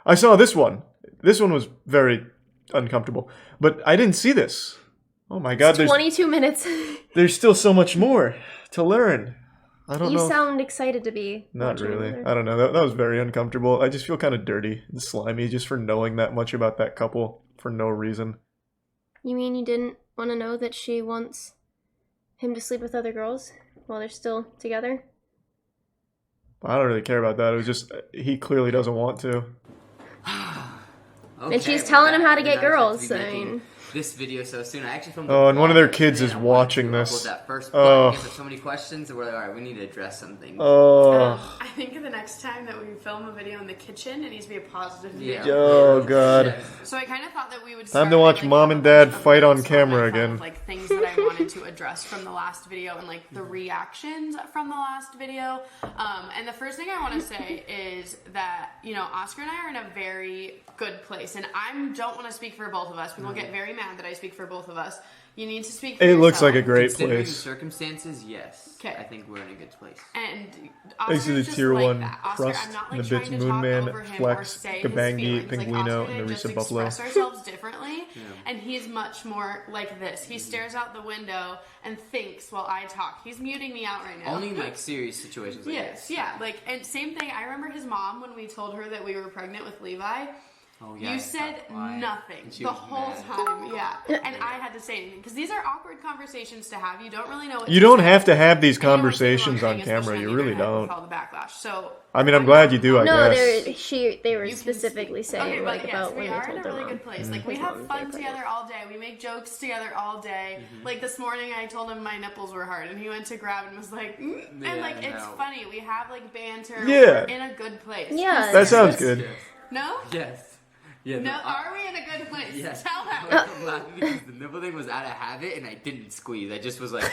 Speaker 1: I saw this one. This one was very uncomfortable. But I didn't see this. Oh my god,
Speaker 4: it's 22 minutes.
Speaker 1: There's still so much more to learn. I don't know.
Speaker 4: You sound excited to be.
Speaker 1: Not really. I don't know. That was very uncomfortable. I just feel kind of dirty and slimy just for knowing that much about that couple for no reason.
Speaker 4: You mean you didn't want to know that she wants him to sleep with other girls while they're still together?
Speaker 1: I don't really care about that. It was just, he clearly doesn't want to.
Speaker 4: Okay, and she's telling him how to get girls. I mean,
Speaker 3: this video so soon. I actually filmed.
Speaker 1: Oh, and one of their kids is watching this.
Speaker 3: That first, I guess there's so many questions, and we're like, all right, we need to address something.
Speaker 1: Oh.
Speaker 2: I think the next time that we film a video in the kitchen, it needs to be a positive video.
Speaker 1: Yeah. Oh god.
Speaker 2: So I kind of thought that we would.
Speaker 1: Time to watch mom and dad fight on camera again.
Speaker 2: Like things that I wanted to address from the last video and like the reactions from the last video. And the first thing I want to say is that Oscar and I are in a very good place, and I don't want to speak for both of us. People get very mad that I speak for both of us. You need to speak for yourself.
Speaker 1: It looks like a great
Speaker 3: Considering
Speaker 1: place.
Speaker 3: circumstances, yes.
Speaker 2: Okay.
Speaker 3: I think we're in a good place.
Speaker 2: And
Speaker 1: Thanks to the
Speaker 2: Oscar's
Speaker 1: Tier
Speaker 2: just
Speaker 1: 1
Speaker 2: like that.
Speaker 1: Crust,
Speaker 2: I'm not,
Speaker 1: the
Speaker 2: like,
Speaker 1: bits
Speaker 2: trying to talk
Speaker 1: Moonman,
Speaker 2: over him
Speaker 1: Flex,
Speaker 2: or say his
Speaker 1: Gabangi,
Speaker 2: feelings. Like,
Speaker 1: Pinguino,
Speaker 2: Oscar
Speaker 1: and the
Speaker 2: and I just
Speaker 1: recent Buffalo.
Speaker 2: express ourselves differently, and he's much more like this. He stares out the window and thinks while I talk. He's muting me out right now.
Speaker 3: Only in like serious situations like
Speaker 2: yes,
Speaker 3: this.
Speaker 2: yeah. Like, and same thing, I remember his mom when we told her that we were pregnant with Levi.
Speaker 3: Oh, yeah,
Speaker 2: You said nothing the whole time. Yeah. And I had to say anything. Because these are awkward conversations to have. You don't really know what
Speaker 1: You
Speaker 2: to
Speaker 1: don't
Speaker 2: say.
Speaker 1: have to have these
Speaker 2: And you don't say the wrong
Speaker 1: conversations
Speaker 2: thing,
Speaker 1: on camera.
Speaker 2: especially
Speaker 1: You
Speaker 2: on the
Speaker 1: really
Speaker 2: internet with
Speaker 1: don't.
Speaker 2: all the backlash. So
Speaker 1: I mean, I'm glad you do, I
Speaker 4: No,
Speaker 1: guess.
Speaker 4: they were
Speaker 2: You can
Speaker 4: specifically
Speaker 2: speak.
Speaker 4: saying
Speaker 2: Okay,
Speaker 4: like
Speaker 2: but yes,
Speaker 4: about
Speaker 2: we
Speaker 4: when they
Speaker 2: are
Speaker 4: told
Speaker 2: in a
Speaker 4: their
Speaker 2: really
Speaker 4: mom.
Speaker 2: good place. Like
Speaker 4: His
Speaker 2: we have
Speaker 4: mom
Speaker 2: fun
Speaker 4: did
Speaker 2: together all day. We make jokes together all day. Like this morning, I told him my nipples were hard, and he went to grab and was like, and like it's funny. We have like banter.
Speaker 1: Yeah.
Speaker 2: We're in a good place.
Speaker 4: Yeah,
Speaker 1: That sounds good.
Speaker 2: No.
Speaker 3: Yes. Yeah,
Speaker 2: No, are we in a good place?
Speaker 3: Yes.
Speaker 2: Tell them.
Speaker 3: I'm laughing because the nipple thing was out of habit and I didn't squeeze. I just was like,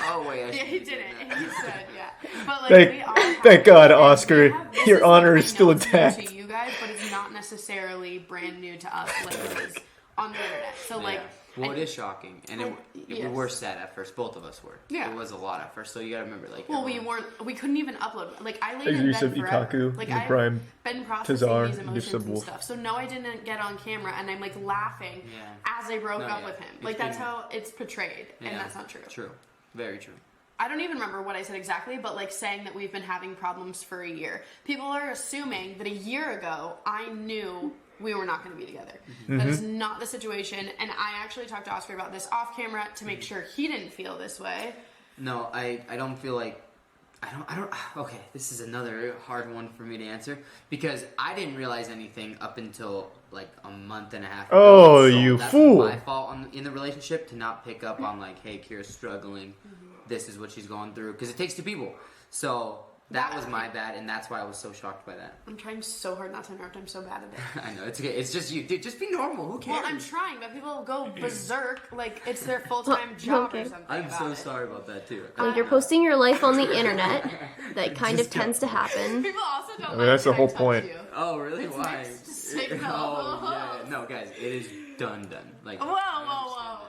Speaker 3: oh wait.
Speaker 2: Yeah, he didn't. He said, yeah. But like,
Speaker 1: Thank-
Speaker 2: we all have
Speaker 1: thank God,
Speaker 2: and
Speaker 1: Oscar,
Speaker 2: we have- this
Speaker 1: your
Speaker 2: is, like,
Speaker 1: honor
Speaker 2: I
Speaker 1: is still
Speaker 2: know it's new
Speaker 1: intact.
Speaker 2: to you guys, but it's not necessarily brand new to us like it is on the internet. So like,
Speaker 3: well, it is shocking, and we
Speaker 2: yes.
Speaker 3: were sad at first. Both of us were.
Speaker 2: Yeah.
Speaker 3: It was a lot at first, so you gotta remember, like.
Speaker 2: well,
Speaker 3: everyone-
Speaker 2: we couldn't even upload. Like I laid
Speaker 1: Like
Speaker 2: in
Speaker 1: you
Speaker 2: bed
Speaker 1: said,
Speaker 2: forever.
Speaker 1: Ikaku,
Speaker 2: Like
Speaker 1: the
Speaker 2: I've
Speaker 1: prime
Speaker 2: been processing
Speaker 1: Tazar,
Speaker 2: these
Speaker 1: you
Speaker 2: emotions
Speaker 1: said
Speaker 2: and
Speaker 1: wolf.
Speaker 2: stuff. So no, I didn't get on camera, and I'm like laughing
Speaker 3: Yeah.
Speaker 2: as I broke
Speaker 3: No,
Speaker 2: up
Speaker 3: yeah.
Speaker 2: with him.
Speaker 3: It's
Speaker 2: Like that's
Speaker 3: been-
Speaker 2: how it's portrayed, and
Speaker 3: Yeah.
Speaker 2: that's not true.
Speaker 3: True. Very true.
Speaker 2: I don't even remember what I said exactly, but like saying that we've been having problems for a year. People are assuming that a year ago I knew we were not going to be together. That is not the situation, and I actually talked to Oscar about this off camera to make sure he didn't feel this way.
Speaker 3: No, I don't feel like I don't okay, this is another hard one for me to answer because I didn't realize anything up until like a month and a half ago.
Speaker 1: Oh,
Speaker 3: So
Speaker 1: you
Speaker 3: that's
Speaker 1: fool.
Speaker 3: my fault in the relationship to not pick up on like, hey, Kira's struggling. This is what she's going through because it takes two people. So that was my bad, and that's why I was so shocked by that.
Speaker 2: I'm trying so hard not to interrupt. I'm so bad at it.
Speaker 3: I know, it's okay. It's just you. Dude, just be normal. Who cares?
Speaker 2: Well, I'm trying, but people go berserk like it's their full-time job or
Speaker 4: Okay.
Speaker 2: something.
Speaker 3: I'm
Speaker 2: about
Speaker 3: so
Speaker 2: it.
Speaker 3: sorry about that, too.
Speaker 4: Like you're posting your life on the internet. That kind of tends to happen.
Speaker 2: People also don't.
Speaker 1: I mean, that's the whole point.
Speaker 2: You.
Speaker 3: Oh, really?
Speaker 2: It's
Speaker 3: Why?
Speaker 2: mixed signal.
Speaker 3: Oh, yeah. No, guys, it is done. Like,
Speaker 2: Whoa, whoa, whoa!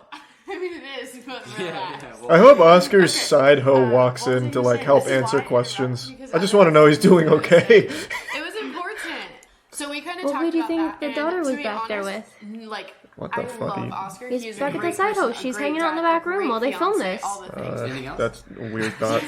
Speaker 2: I mean, it is, but relax.
Speaker 3: well,
Speaker 1: I hope Oscar's
Speaker 2: Okay,
Speaker 1: side hoe walks
Speaker 2: what was
Speaker 1: in
Speaker 2: I
Speaker 1: to
Speaker 2: gonna
Speaker 1: like
Speaker 2: say?
Speaker 1: help
Speaker 2: This is
Speaker 1: answer
Speaker 2: why I
Speaker 1: questions.
Speaker 2: interrupt, because
Speaker 1: I just want to know he's doing okay.
Speaker 2: It was important. So we kind of
Speaker 4: Well,
Speaker 2: talked
Speaker 4: who do you
Speaker 2: about
Speaker 4: think
Speaker 2: that,
Speaker 4: the
Speaker 2: and
Speaker 4: daughter
Speaker 2: to
Speaker 4: was
Speaker 2: be
Speaker 4: back there
Speaker 2: honest, Like,
Speaker 1: What the
Speaker 2: I
Speaker 1: fuck?
Speaker 2: love Oscar.
Speaker 4: He's
Speaker 2: He's
Speaker 4: back
Speaker 2: a
Speaker 4: at the
Speaker 2: great
Speaker 4: side
Speaker 2: person,
Speaker 4: hoe.
Speaker 2: a
Speaker 4: She's
Speaker 2: great
Speaker 4: hanging out in the
Speaker 2: dad,
Speaker 4: back
Speaker 2: a
Speaker 4: room
Speaker 2: great
Speaker 4: while they film
Speaker 2: fiance,
Speaker 4: this.
Speaker 2: all the things.
Speaker 3: Anything else?
Speaker 1: That's a weird thought.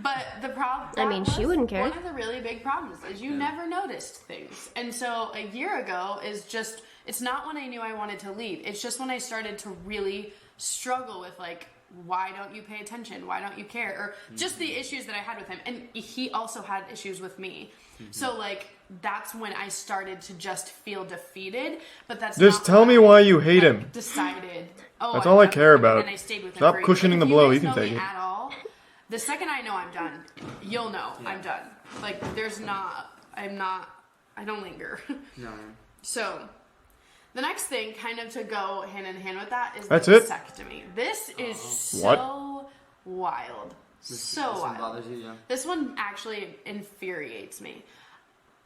Speaker 2: But the problem.
Speaker 4: I mean, she wouldn't care.
Speaker 2: One of the really big problems is you never noticed things, and so a year ago is just. It's not when I knew I wanted to leave. It's just when I started to really struggle with like, why don't you pay attention? Why don't you care? Or just the issues that I had with him, and he also had issues with me. So like that's when I started to just feel defeated. But that's
Speaker 1: Just
Speaker 2: not
Speaker 1: tell
Speaker 2: when
Speaker 1: me
Speaker 2: I,
Speaker 1: why you hate
Speaker 2: like,
Speaker 1: him.
Speaker 2: Decided. Oh,
Speaker 1: That's
Speaker 2: I'm
Speaker 1: all I
Speaker 2: done
Speaker 1: care
Speaker 2: with him,
Speaker 1: about.
Speaker 2: And I stayed with him
Speaker 1: Stop
Speaker 2: for a year.
Speaker 1: cushioning
Speaker 2: If
Speaker 1: the blow.
Speaker 2: You
Speaker 1: He
Speaker 2: guys
Speaker 1: can
Speaker 2: know
Speaker 1: take
Speaker 2: me
Speaker 1: it.
Speaker 2: At all, the second I know I'm done, you'll know I'm done. Like there's not. I'm not. I don't linger.
Speaker 3: No.
Speaker 2: So, the next thing, kind of to go hand in hand with that, is
Speaker 1: That's
Speaker 2: the
Speaker 1: it?
Speaker 2: vasectomy. This is
Speaker 1: What?
Speaker 2: so wild. So
Speaker 3: This one
Speaker 2: wild.
Speaker 3: bothers you, yeah.
Speaker 2: This one actually infuriates me.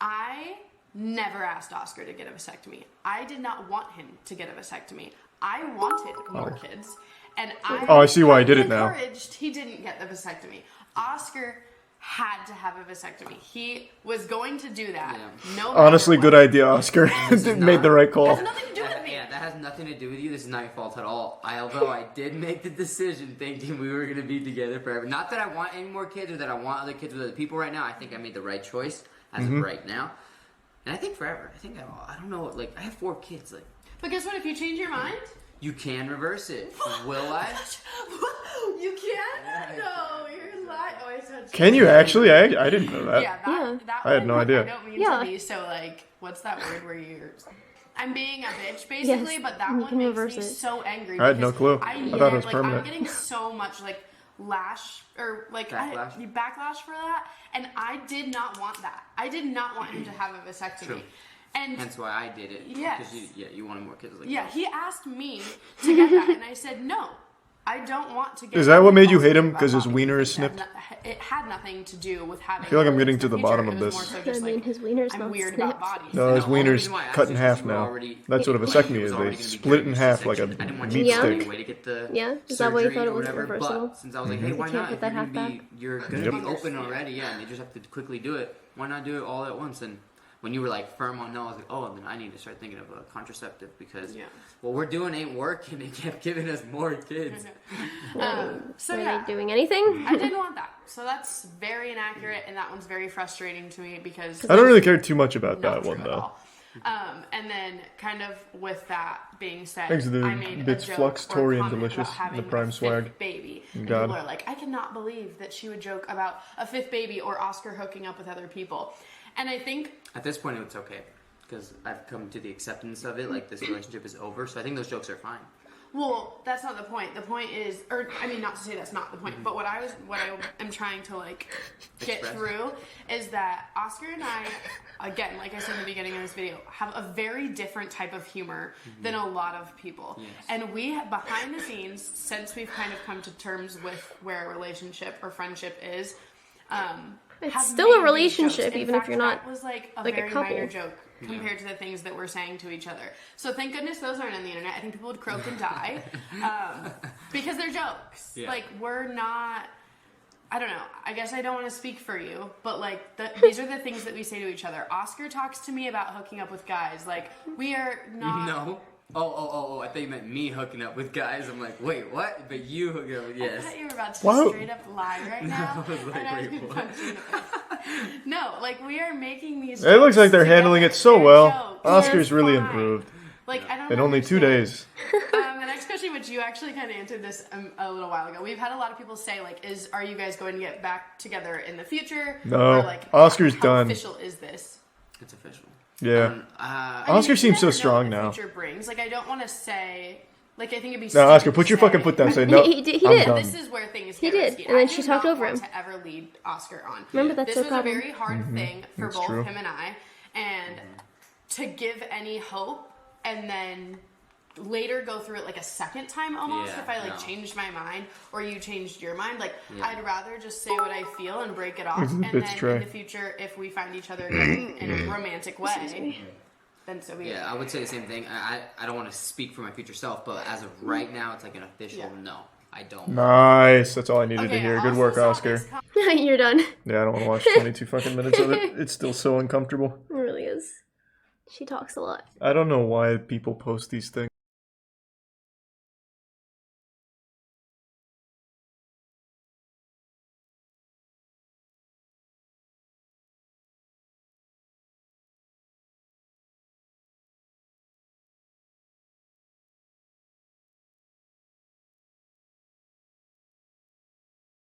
Speaker 2: I never asked Oscar to get a vasectomy. I did not want him to get a vasectomy. I wanted more kids. And
Speaker 1: Oh, I see why he did it now.
Speaker 2: encouraged he didn't get the vasectomy. Oscar had to have a vasectomy. He was going to do that.
Speaker 3: Yeah.
Speaker 2: No matter
Speaker 1: Honestly,
Speaker 2: what.
Speaker 1: good idea, Oscar.
Speaker 3: This is
Speaker 1: Made the
Speaker 3: not-
Speaker 1: right call.
Speaker 2: Has nothing to do with me.
Speaker 3: Yeah, that has nothing to do with you. This is not your fault at all. Although I did make the decision thinking we were going to be together forever. Not that I want any more kids or that I want other kids with other people right now. I think I made the right choice as of right now. And I think forever. I don't know. Like, I have 4 kids. Like,
Speaker 2: But guess what? If you change your mind,
Speaker 3: you can reverse it. Will I?
Speaker 2: you can? No, you're lying. Oh, I said.
Speaker 1: Can you actually? I didn't know that.
Speaker 2: Yeah,
Speaker 4: Yeah.
Speaker 2: that
Speaker 1: I had
Speaker 2: one,
Speaker 1: no idea.
Speaker 2: I don't mean
Speaker 4: Yeah.
Speaker 2: to be so like. What's that word where you're? I'm being a bitch, basically,
Speaker 4: Yes,
Speaker 2: but that
Speaker 4: you
Speaker 2: one
Speaker 4: can
Speaker 2: makes
Speaker 4: reverse
Speaker 2: me
Speaker 4: it.
Speaker 2: so angry.
Speaker 1: I had no
Speaker 2: because
Speaker 1: clue.
Speaker 2: I
Speaker 1: thought it was
Speaker 2: like,
Speaker 1: permanent.
Speaker 2: I'm getting so much like lash or like
Speaker 3: Backlash?
Speaker 2: backlash for that, and I did not want that. I did not want him to have a vasectomy.
Speaker 3: True.
Speaker 2: And
Speaker 3: Hence why I did it.
Speaker 2: Yes.
Speaker 3: Because you wanted more kids. Like,
Speaker 2: yeah, he asked me to get that, and I said no. I don't want to get.
Speaker 1: Is that what made you
Speaker 2: Also
Speaker 1: hate him?
Speaker 2: about
Speaker 1: 'Cause his
Speaker 2: body
Speaker 1: wiener is
Speaker 2: things.
Speaker 1: snipped?
Speaker 2: It had nothing to do with having.
Speaker 1: I feel like I'm
Speaker 2: kids
Speaker 1: getting
Speaker 2: in
Speaker 1: to the
Speaker 2: future.
Speaker 1: bottom of
Speaker 2: It was
Speaker 1: this.
Speaker 2: more so just
Speaker 4: I mean,
Speaker 2: like,
Speaker 4: his wiener's
Speaker 2: I'm
Speaker 4: not
Speaker 2: weird
Speaker 4: snipped.
Speaker 2: about bodies.
Speaker 1: No, his
Speaker 3: the only
Speaker 1: wiener's
Speaker 3: reason why I
Speaker 1: cut in
Speaker 3: asked
Speaker 1: half
Speaker 3: is 'cause we were
Speaker 1: now.
Speaker 3: already-
Speaker 1: That's what a
Speaker 3: it
Speaker 1: vasectomy
Speaker 3: was
Speaker 1: is.
Speaker 3: already
Speaker 1: They
Speaker 3: gonna be
Speaker 1: split it in
Speaker 3: good
Speaker 1: half like a
Speaker 3: I didn't want
Speaker 1: meat
Speaker 3: you
Speaker 4: Yeah.
Speaker 3: to
Speaker 1: stick.
Speaker 3: way to get the
Speaker 4: Yeah? Is that why you
Speaker 3: surgery
Speaker 4: thought it
Speaker 3: or
Speaker 4: was
Speaker 3: whatever,
Speaker 4: reversible?
Speaker 3: But since I was like, hey, why
Speaker 4: can't
Speaker 3: not?
Speaker 4: put
Speaker 3: If
Speaker 4: that
Speaker 3: you're
Speaker 4: half
Speaker 3: gonna be,
Speaker 4: back?
Speaker 3: you're gonna
Speaker 1: Yep.
Speaker 3: be open already, yeah, and you just have to quickly do it. Why not do it all at once? And when you were like firm on no, I was like, oh, then I need to start thinking of a contraceptive because what we're doing ain't working. It kept giving us more kids.
Speaker 2: So
Speaker 4: Are
Speaker 2: yeah,
Speaker 4: they doing anything?
Speaker 2: I didn't want that. So that's very inaccurate, and that one's very frustrating to me because
Speaker 1: I don't really care too much about
Speaker 2: not
Speaker 1: that one
Speaker 2: true at
Speaker 1: though.
Speaker 2: all. And then, kind of with that being said,
Speaker 1: Thanks to the
Speaker 2: I made
Speaker 1: bits
Speaker 2: a joke
Speaker 1: Flux,
Speaker 2: or
Speaker 1: Tori, and
Speaker 2: comment
Speaker 1: Delicious,
Speaker 2: about having
Speaker 1: the Prime
Speaker 2: a fifth
Speaker 1: Swag.
Speaker 2: baby. And
Speaker 1: God.
Speaker 2: people are like, I cannot believe that she would joke about a fifth baby or Oscar hooking up with other people. And I think
Speaker 3: At this point, it's okay because I've come to the acceptance of it. Like this relationship is over, so I think those jokes are fine.
Speaker 2: well, that's not the point. The point is, or I mean, not to say that's not the point, but what I am trying to like get
Speaker 3: Express.
Speaker 2: through is that Oscar and I, again, like I said in the beginning of this video, have a very different type of humor than a lot of people.
Speaker 3: Yes.
Speaker 2: And we, behind the scenes, since we've kind of come to terms with where a relationship or friendship is,
Speaker 4: It's
Speaker 2: have
Speaker 4: still a
Speaker 2: made these jokes.
Speaker 4: relationship,
Speaker 2: In
Speaker 4: even if
Speaker 2: fact,
Speaker 4: you're not
Speaker 2: that was like a
Speaker 4: like a
Speaker 2: very
Speaker 4: couple.
Speaker 2: minor joke compared to the things that we're saying to each other. So thank goodness those aren't on the internet. I think people would croak and die because they're jokes.
Speaker 3: Yeah.
Speaker 2: Like we're not. I don't know. I guess I don't want to speak for you, but like these are the things that we say to each other. Oscar talks to me about hooking up with guys. Like we are not.
Speaker 3: No. Oh! I thought you meant me hooking up with guys. I'm like, wait, what? But you hooking up with
Speaker 2: I
Speaker 3: yes.
Speaker 2: thought you were about to
Speaker 1: Wow.
Speaker 2: straight up lie right now.
Speaker 3: I was like,
Speaker 2: and I was
Speaker 3: wait,
Speaker 2: gonna
Speaker 3: what?
Speaker 2: punch you in the face. No, like we are making these.
Speaker 1: It looks like they're
Speaker 2: jokes
Speaker 1: handling it
Speaker 2: together.
Speaker 1: so
Speaker 2: They're
Speaker 1: well.
Speaker 2: jokes.
Speaker 1: Oscar's
Speaker 2: They're
Speaker 1: really
Speaker 2: fine.
Speaker 1: improved.
Speaker 2: Like I don't
Speaker 1: In only 2
Speaker 2: understand.
Speaker 1: days.
Speaker 2: The next question, which you actually kind of answered this a little while ago, we've had a lot of people say like, are you guys going to get back together in the future?
Speaker 1: No.
Speaker 2: Or, like,
Speaker 1: Oscar's
Speaker 2: how
Speaker 1: done.
Speaker 2: official is this?
Speaker 3: It's official.
Speaker 1: Yeah.
Speaker 2: I
Speaker 1: Oscar
Speaker 2: you
Speaker 1: seems so
Speaker 2: never know
Speaker 1: strong
Speaker 2: what the
Speaker 1: now.
Speaker 2: future brings. Like I don't want to say. Like I think it'd be.
Speaker 1: No,
Speaker 2: stupid
Speaker 1: Oscar,
Speaker 2: to
Speaker 1: put your
Speaker 2: say-
Speaker 1: fucking foot down. Say no.
Speaker 4: He did.
Speaker 1: I'm done.
Speaker 2: This is where things
Speaker 4: He
Speaker 2: get
Speaker 4: did,
Speaker 2: risky.
Speaker 4: and then
Speaker 2: I
Speaker 4: she
Speaker 2: do
Speaker 4: talked
Speaker 2: not
Speaker 4: over
Speaker 2: want
Speaker 4: him.
Speaker 2: to ever lead Oscar on.
Speaker 4: Remember, that's
Speaker 2: this
Speaker 4: the
Speaker 2: was
Speaker 4: problem.
Speaker 2: a very hard thing for
Speaker 1: That's
Speaker 2: both
Speaker 1: true.
Speaker 2: him and I, and to give any hope and then later go through it like a second time almost
Speaker 3: Yeah,
Speaker 2: if I like
Speaker 3: no.
Speaker 2: changed my mind or you changed your mind. Like
Speaker 3: Yeah.
Speaker 2: I'd rather just say what I feel and break it off, and
Speaker 1: It's
Speaker 2: then
Speaker 1: true.
Speaker 2: in the future, if we find each other again in a romantic way, then so be it.
Speaker 3: Yeah, I would say the same thing. I don't want to speak for my future self, but as of right now, it's like an official
Speaker 2: Yeah.
Speaker 3: no. I don't.
Speaker 1: Nice. That's all I needed to
Speaker 2: Okay,
Speaker 1: hear.
Speaker 2: I
Speaker 1: Good
Speaker 2: also
Speaker 1: work,
Speaker 2: saw
Speaker 1: Oscar.
Speaker 2: this
Speaker 4: You're done.
Speaker 1: Yeah, I don't want to watch 22 fucking minutes of it. It's still so uncomfortable.
Speaker 4: It really is. She talks a lot.
Speaker 1: I don't know why people post these things.